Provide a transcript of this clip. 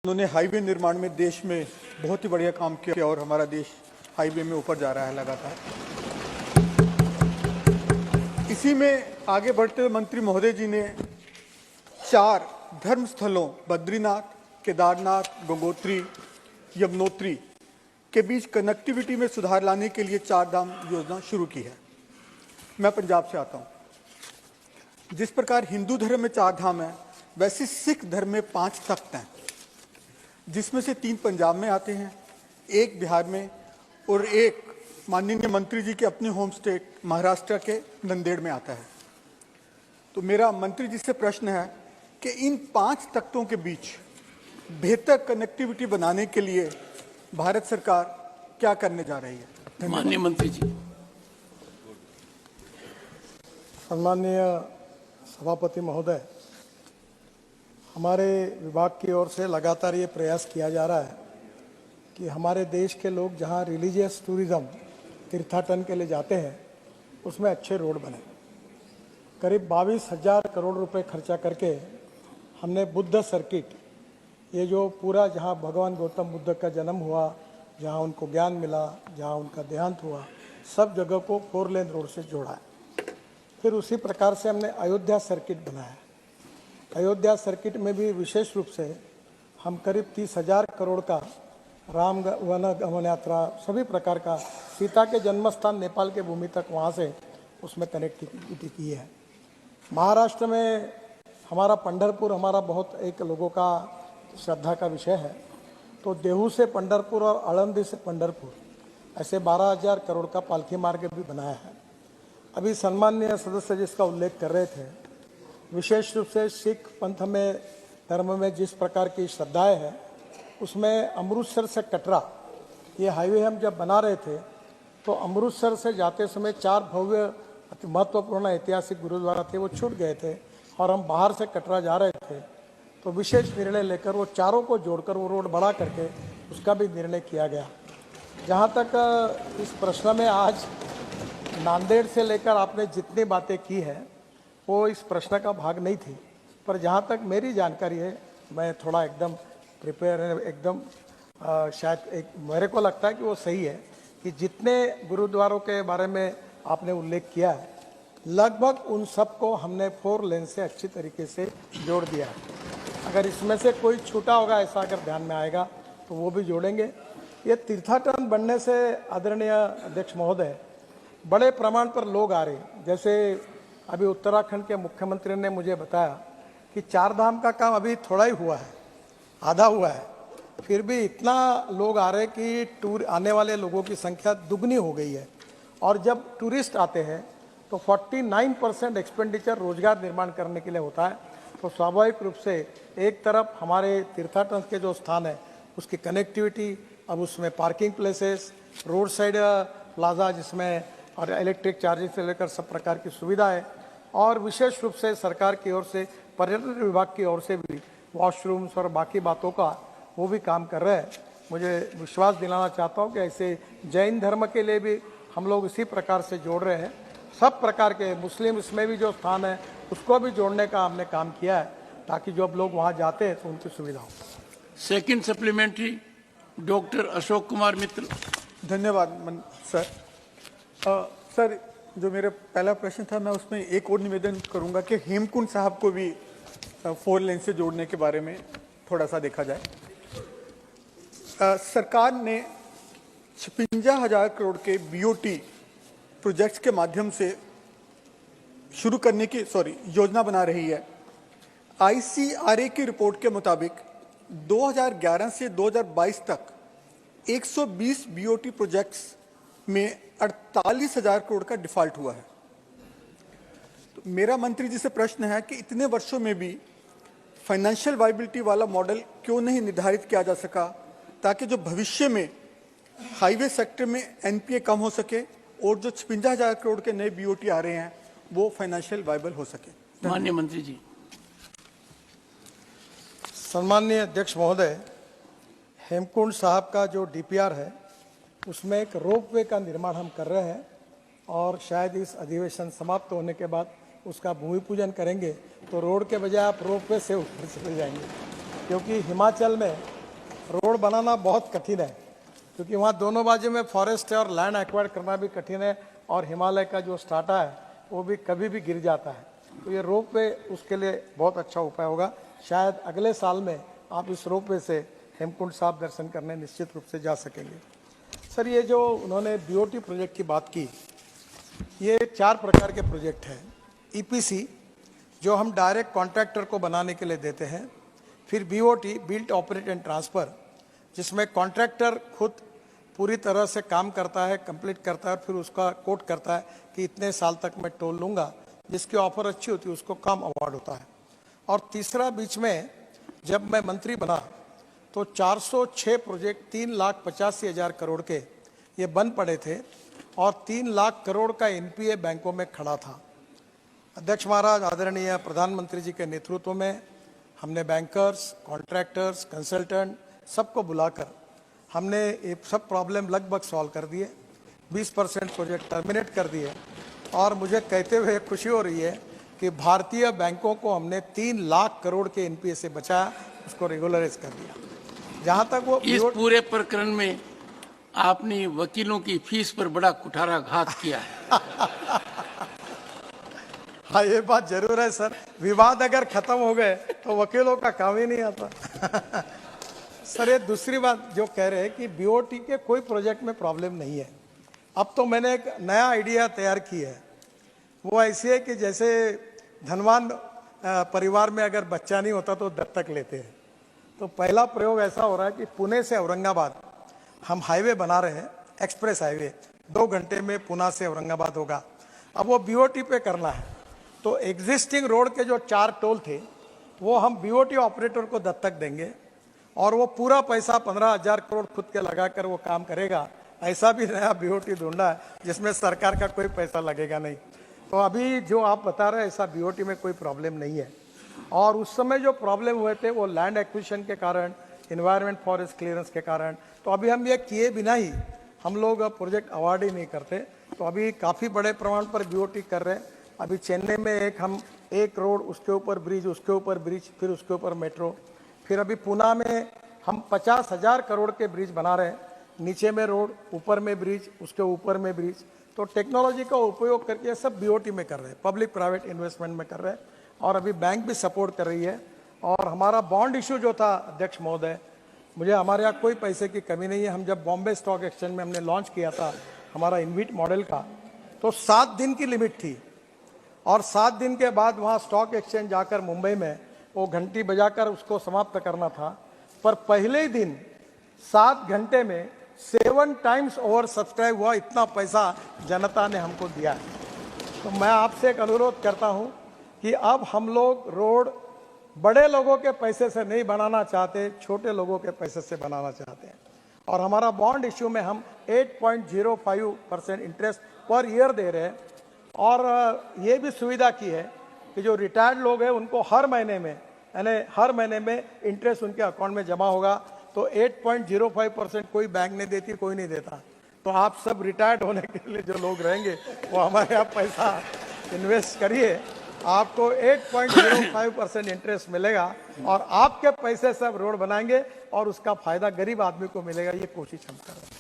उन्होंने हाईवे निर्माण में देश में बहुत ही बढ़िया काम किया और हमारा देश हाईवे में ऊपर जा रहा है लगातार। इसी में आगे बढ़ते हुए मंत्री महोदय जी ने 4 धर्म स्थलों बद्रीनाथ, केदारनाथ, गंगोत्री, यमुनोत्री के बीच कनेक्टिविटी में सुधार लाने के लिए 4 धाम योजना शुरू की है। मैं पंजाब से आता हूँ। जिस प्रकार हिंदू धर्म में 4 धाम है, वैसे सिख धर्म में 5 तख्त हैं, जिसमें से 3 पंजाब में आते हैं, 1 बिहार में और 1 माननीय मंत्री जी के अपने होम स्टेट महाराष्ट्र के नंदेड़ में आता है। तो मेरा मंत्री जी से प्रश्न है कि इन 5 तख्तों के बीच बेहतर कनेक्टिविटी बनाने के लिए भारत सरकार क्या करने जा रही है? माननीय मंत्री जी। सम्माननीय सभापति महोदय, हमारे विभाग की ओर से लगातार ये प्रयास किया जा रहा है कि हमारे देश के लोग जहाँ रिलीजियस टूरिज़्म तीर्थाटन के लिए जाते हैं उसमें अच्छे रोड बने। करीब 22,000 करोड़ रुपए खर्चा करके हमने बुद्ध सर्किट, ये जो पूरा जहाँ भगवान गौतम बुद्ध का जन्म हुआ, जहाँ उनको ज्ञान मिला, जहाँ उनका देहांत हुआ, सब जगह को 4 लेन रोड से जोड़ा है। फिर उसी प्रकार से हमने अयोध्या सर्किट बनाया है। अयोध्या सर्किट में भी विशेष रूप से हम करीब 30,000 करोड़ का राम वन गमन यात्रा, सभी प्रकार का, सीता के जन्मस्थान नेपाल के भूमि तक वहाँ से उसमें कनेक्टिविटी की है। महाराष्ट्र में हमारा पंढरपुर हमारा बहुत एक लोगों का श्रद्धा का विषय है। तो देहू से पंढरपुर और आळंदी से पंढरपुर ऐसे 12,000 करोड़ का पालकी मार्ग भी बनाया है। अभी सम्माननीय सदस्य जिसका उल्लेख कर रहे थे, विशेष रूप से सिख पंथ में धर्म में जिस प्रकार की श्रद्धाएं हैं, उसमें अमृतसर से कटरा ये हाईवे हम जब बना रहे थे तो अमृतसर से जाते समय 4 भव्य अति महत्वपूर्ण ऐतिहासिक गुरुद्वारा थे, वो छूट गए थे और हम बाहर से कटरा जा रहे थे। तो विशेष निर्णय लेकर वो चारों को जोड़कर वो रोड बढ़ा करके उसका भी निर्णय किया गया। जहाँ तक इस प्रश्न में आज नांदेड़ से लेकर आपने जितनी बातें की है वो इस प्रश्न का भाग नहीं थी, पर जहाँ तक मेरी जानकारी है, मैं थोड़ा एकदम प्रिपेयर एकदम शायद एक मेरे को लगता है कि वो सही है कि जितने गुरुद्वारों के बारे में आपने उल्लेख किया है, लगभग उन सब को हमने 4 लेन से अच्छी तरीके से जोड़ दिया है। अगर इसमें से कोई छूटा होगा, ऐसा अगर ध्यान में आएगा तो वो भी जोड़ेंगे। ये तीर्थाटन बनने से आदरणीय अध्यक्ष महोदय, बड़े प्रमाण पर लोग आ रहे हैं। जैसे अभी उत्तराखंड के मुख्यमंत्री ने मुझे बताया कि 4 धाम का काम अभी थोड़ा ही हुआ है, आधा हुआ है, फिर भी इतना लोग आ रहे हैं कि टूर आने वाले लोगों की संख्या दुगनी हो गई है। और जब टूरिस्ट आते हैं तो 49% एक्सपेंडिचर रोजगार निर्माण करने के लिए होता है। तो स्वाभाविक रूप से एक तरफ हमारे तीर्थाटन के जो स्थान है उसकी कनेक्टिविटी, अब उसमें parking places, road side plaza जिसमें और इलेक्ट्रिक चार्जिंग से लेकर सब प्रकार की सुविधा है, और विशेष रूप से सरकार की ओर से पर्यटन विभाग की ओर से भी वॉशरूम्स और बाकी बातों का वो भी काम कर रहे हैं। मुझे विश्वास दिलाना चाहता हूँ कि ऐसे जैन धर्म के लिए भी हम लोग इसी प्रकार से जोड़ रहे हैं। सब प्रकार के मुस्लिम इसमें भी जो स्थान है उसको भी जोड़ने का हमने काम किया है, ताकि जो अब लोग वहाँ जाते हैं तो उनकी सुविधा हो। Second supplementary, doctor Ashok Kumar Mitra. धन्यवाद सर। सर, जो मेरा पहला प्रश्न था, मैं उसमें एक और निवेदन करूंगा कि हेमकुंड साहब को भी 4 लेन से जोड़ने के बारे में थोड़ा सा देखा जाए। सरकार ने 56,000 करोड़ के बीओटी प्रोजेक्ट्स के माध्यम से शुरू करने की योजना बना रही है। ICRA की रिपोर्ट के मुताबिक 2011 से 2022 तक 120 बीओटी प्रोजेक्ट्स में 48,000 करोड़ का डिफॉल्ट हुआ है। तो मेरा मंत्री जी से प्रश्न है कि इतने वर्षों में भी फाइनेंशियल वायबिलिटी वाला मॉडल क्यों नहीं निर्धारित किया जा सका, ताकि जो भविष्य में हाईवे सेक्टर में एनपीए कम हो सके और जो 56,000 करोड़ के नए बीओटी आ रहे हैं वो फाइनेंशियल वायबल हो सके। माननीय मंत्री जी। सम्माननीय अध्यक्ष महोदय, हेमकुंड साहब का जो डीपीआर है उसमें एक रोपवे का निर्माण हम कर रहे हैं और शायद इस अधिवेशन समाप्त होने के बाद उसका भूमि पूजन करेंगे तो रोड के बजाय आप रोपवे से ऊपर चले जाएंगे, क्योंकि हिमाचल में रोड बनाना बहुत कठिन है, क्योंकि वहाँ दोनों बाजू में फॉरेस्ट है और लैंड एक्वायर करना भी कठिन है, और हिमालय का जो स्टार्टा है वो भी कभी भी गिर जाता है। तो ये रोप वे उसके लिए बहुत अच्छा उपाय होगा। शायद अगले साल में आप इस रोप वे से हेमकुंड साहब दर्शन करने निश्चित रूप से जा सकेंगे। सर, ये जो उन्होंने बीओटी प्रोजेक्ट की बात की, ये 4 प्रकार के प्रोजेक्ट हैं। ईपीसी, जो हम डायरेक्ट कॉन्ट्रैक्टर को बनाने के लिए देते हैं, फिर BOT, built operate and transfer, जिसमें कॉन्ट्रैक्टर खुद पूरी तरह से काम करता है, कंप्लीट करता है, फिर उसका कोट करता है कि इतने साल तक मैं टोल लूँगा, जिसकी ऑफर अच्छी होती है उसको कम अवार्ड होता है। और तीसरा, बीच में जब मैं मंत्री बना तो 406 प्रोजेक्ट 3,85,000 करोड़ के ये बन पड़े थे, और 3 लाख करोड़ का एनपीए बैंकों में खड़ा था। अध्यक्ष महाराज, आदरणीय प्रधानमंत्री जी के नेतृत्व में हमने बैंकर्स, कॉन्ट्रैक्टर्स, कंसल्टेंट सबको बुलाकर हमने ये सब प्रॉब्लम लगभग सॉल्व कर दिए। 20% प्रोजेक्ट टर्मिनेट कर दिए, और मुझे कहते हुए खुशी हो रही है कि भारतीय बैंकों को हमने 3 लाख करोड़ के एनपीए से बचाया, उसको रेगुलराइज कर दिया। जहाँ तक वो इस पूरे प्रकरण में आपने वकीलों की फीस पर बड़ा कुठाराघात किया है। हाँ, ये बात जरूर है सर, विवाद अगर खत्म हो गए तो वकीलों का काम ही नहीं आता। सर, ये दूसरी बात जो कह रहे हैं कि बीओटी के कोई प्रोजेक्ट में प्रॉब्लम नहीं है। अब तो मैंने एक नया आइडिया तैयार की है। वो ऐसी है कि जैसे धनवान परिवार में अगर बच्चा नहीं होता तो दत्तक लेते हैं। तो पहला प्रयोग ऐसा हो रहा है कि पुणे से औरंगाबाद हम हाईवे बना रहे हैं, एक्सप्रेस हाईवे, 2 घंटे में पुणे से औरंगाबाद होगा। अब वो बीओटी पे करना है, तो एग्जिस्टिंग रोड के जो 4 टोल थे वो हम बीओटी ऑपरेटर को दत्तक देंगे, और वो पूरा पैसा 15,000 करोड़ खुद के लगाकर वो काम करेगा। ऐसा भी नया बीओटी ढूंढा है जिसमें सरकार का कोई पैसा लगेगा नहीं। तो अभी जो आप बता रहे हैं, ऐसा बीओटी में कोई प्रॉब्लम नहीं है। और उस समय जो प्रॉब्लम हुए थे वो लैंड एक्विजिशन के कारण, इन्वायरमेंट फॉरेस्ट क्लियरेंस के कारण। तो अभी हम ये किए बिना ही हम लोग प्रोजेक्ट अवार्ड ही नहीं करते। तो अभी काफ़ी बड़े प्रमाण पर बीओटी कर रहे हैं। अभी चेन्नई में हम एक रोड, उसके ऊपर ब्रिज, उसके ऊपर ब्रिज, फिर उसके ऊपर मेट्रो, फिर अभी पुणे में हम 50,000 करोड़ के ब्रिज बना रहे हैं। नीचे में रोड, ऊपर में ब्रिज, उसके ऊपर में ब्रिज। तो टेक्नोलॉजी का उपयोग करके सब बीओटी में कर रहे हैं, पब्लिक प्राइवेट इन्वेस्टमेंट में कर रहे हैं, और अभी बैंक भी सपोर्ट कर रही है। और हमारा बॉन्ड इशू जो था अध्यक्ष महोदय, हमारे यहाँ कोई पैसे की कमी नहीं है। हम जब बॉम्बे स्टॉक एक्सचेंज में हमने लॉन्च किया था हमारा इन्विट मॉडल का, तो 7 दिन की लिमिट थी, और 7 दिन के बाद वहाँ स्टॉक एक्सचेंज जाकर मुंबई में वो घंटी बजाकर उसको समाप्त करना था। पर पहले ही दिन 7 घंटे में 7 टाइम्स ओवर सब्सक्राइब हुआ। इतना पैसा जनता ने हमको दिया है। तो मैं आपसे एक अनुरोध करता हूं कि अब हम लोग रोड बड़े लोगों के पैसे से नहीं बनाना चाहते, छोटे लोगों के पैसे से बनाना चाहते हैं। और हमारा बॉन्ड इश्यू में हम 8.05% इंटरेस्ट पर ईयर दे रहे हैं। और ये भी सुविधा की है कि जो रिटायर्ड लोग हैं उनको हर महीने में, यानी हर महीने में इंटरेस्ट उनके अकाउंट में जमा होगा। तो 8.05% कोई बैंक नहीं देती, कोई नहीं देता। तो आप सब रिटायर्ड होने के लिए जो लोग रहेंगे वो हमारे यहाँ पैसा इन्वेस्ट करिए, आपको 8.05% इंटरेस्ट मिलेगा, और आपके पैसे सब रोड बनाएंगे और उसका फायदा गरीब आदमी को मिलेगा। ये कोशिश हम कर रहे हैं।